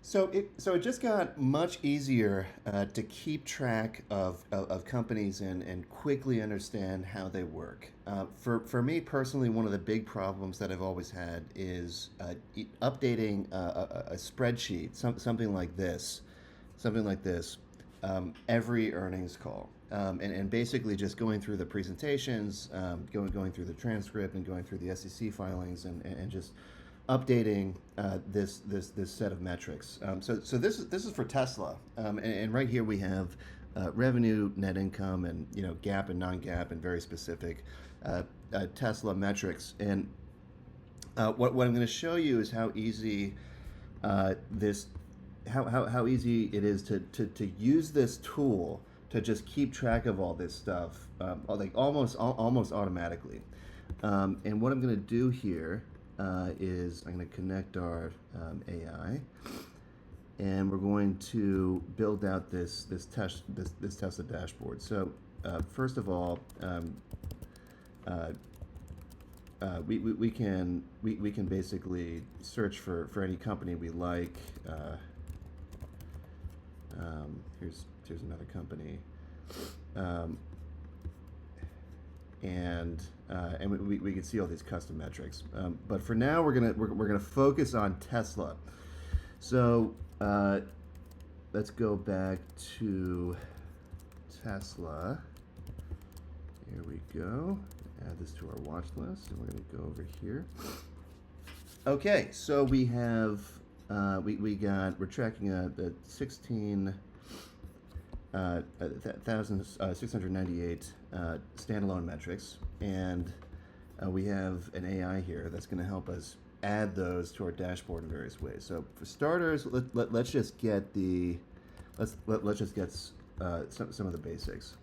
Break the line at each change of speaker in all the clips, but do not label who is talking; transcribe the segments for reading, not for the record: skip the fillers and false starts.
So it just got much easier to keep track of companies and quickly understand how they work. For me personally, one of the big problems that I've always had is updating a spreadsheet, something like this, something like this, every earnings call. And basically just going through the presentations, going through the transcript, and going through the SEC filings, and just updating this set of metrics. So this is for Tesla, and right here we have revenue, net income, and GAAP and non-GAAP, and very specific Tesla metrics. And what I'm going to show you is how easy this how easy it is to use this tool to just keep track of all this stuff, like almost automatically. And what I'm going to do here is I'm going to connect our AI, and we're going to build out this Tesla dashboard. So first of all, uh, we can basically search for any company we like. Here's another company, um, and we can see all these custom metrics. But for now, we're gonna focus on Tesla. So let's go back to Tesla. Here we go. Add this to our watch list, and we're gonna go over here. Okay, so we have we're tracking the 16,698 standalone metrics, and we have an AI here that's going to help us add those to our dashboard in various ways. So for starters, let's just get some of the basics.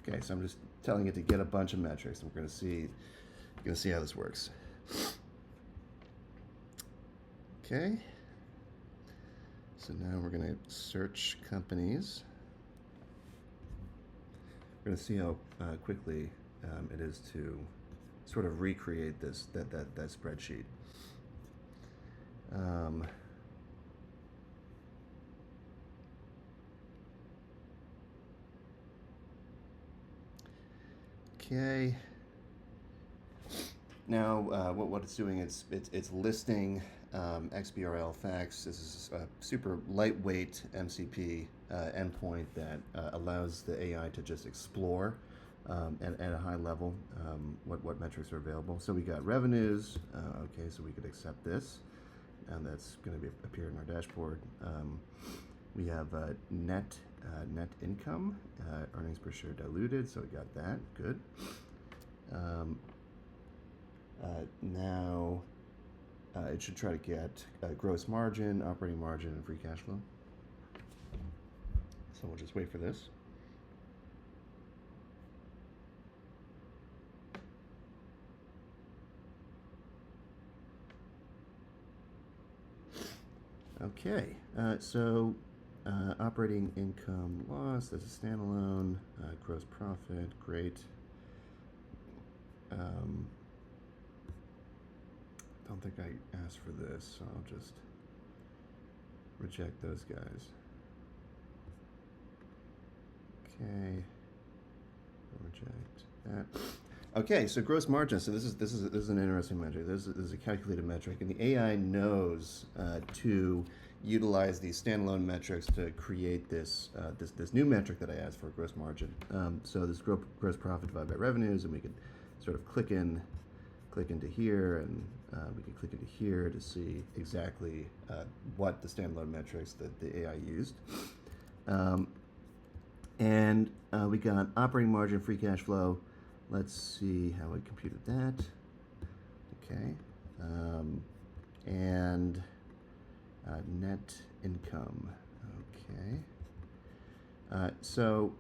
Okay, so I'm just telling it to get a bunch of metrics, and we're going to see how this works. Okay, so now we're going to search companies. We're going to see how quickly it is to sort of recreate that spreadsheet. Okay. Now, what it's doing is it's listing XBRL facts. This is a super lightweight MCP endpoint that allows the AI to just explore at a high level what metrics are available. So we got revenues. Okay, so we could accept this, and that's going to appear in our dashboard. We have net income, earnings per share diluted, so we got that, good. Now it should try to get gross margin, operating margin, and free cash flow. So we'll just wait for this. Okay, so operating income loss, that's a standalone. Gross profit, great. Don't think I asked for this, so I'll just reject those guys. Okay, reject that. Okay, so gross margin. So this is an interesting metric. This is a calculated metric, and the AI knows to utilize these standalone metrics to create this new metric that I asked for, gross margin. So this gross profit divided by revenues, and we could sort of click into here, and we can click into here to see exactly what the standalone metrics that the AI used. And we got operating margin, free cash flow. Let's see how I computed that. Okay. And net income. Okay. So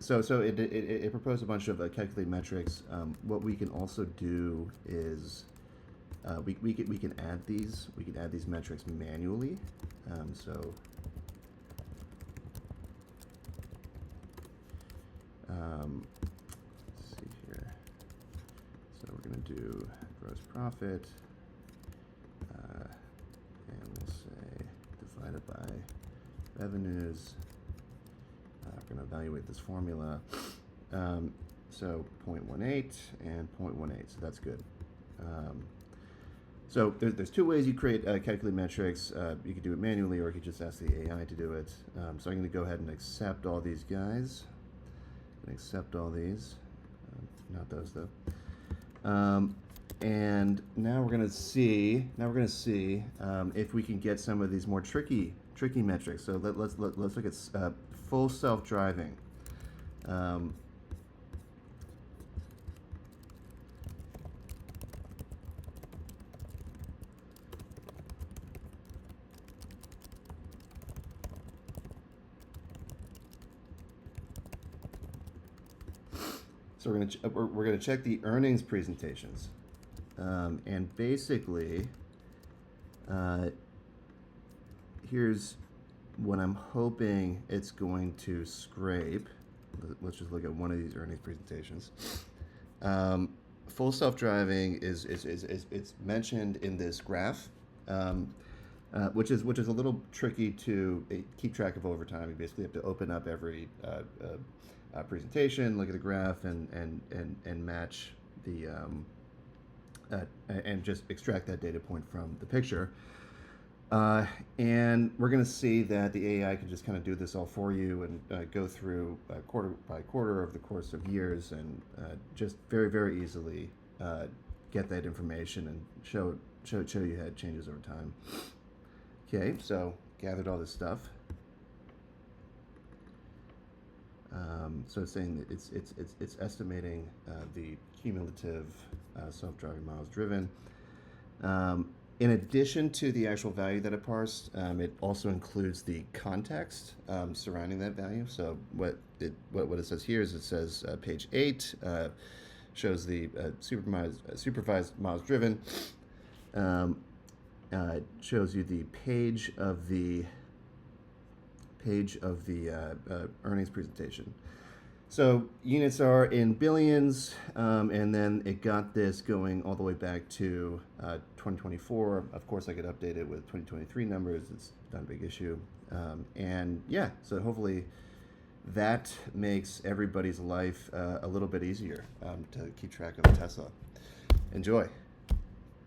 it proposed a bunch of calculated metrics. What we can also do is We can add these. We can add these metrics manually. So let's see here. So we're going to do gross profit, and we'll say divided by revenues. We're going to evaluate this formula. So 0.18 and 0.18, so that's good. So there's two ways you create calculate metrics. You could do it manually, or you could just ask the AI to do it. So I'm going to go ahead and accept all these guys. Accept all these, not those though. And now we're going to see. If we can get some of these more tricky metrics. So let's look at full self-driving. So we're gonna check the earnings presentations, and basically, here's what I'm hoping it's going to scrape. Let's just look at one of these earnings presentations. Full self-driving is it's mentioned in this graph, which is a little tricky to keep track of over time. You basically have to open up every presentation, look at the graph, and match the and just extract that data point from the picture. And we're going to see that the AI can just kind of do this all for you and go through quarter by quarter over the course of years, and just very easily get that information and show you how it changes over time. Okay, so gathered all this stuff. So it's saying that it's estimating the cumulative self-driving miles driven. In addition to the actual value that it parsed, it also includes the context surrounding that value. So what it says here is, it says page 8 shows the supervised miles driven. It shows you the page of the earnings presentation. So units are in billions, and then it got this going all the way back to 2024. Of course, I could update it with 2023 numbers. It's not a big issue. And yeah, so hopefully that makes everybody's life a little bit easier to keep track of Tesla. Enjoy.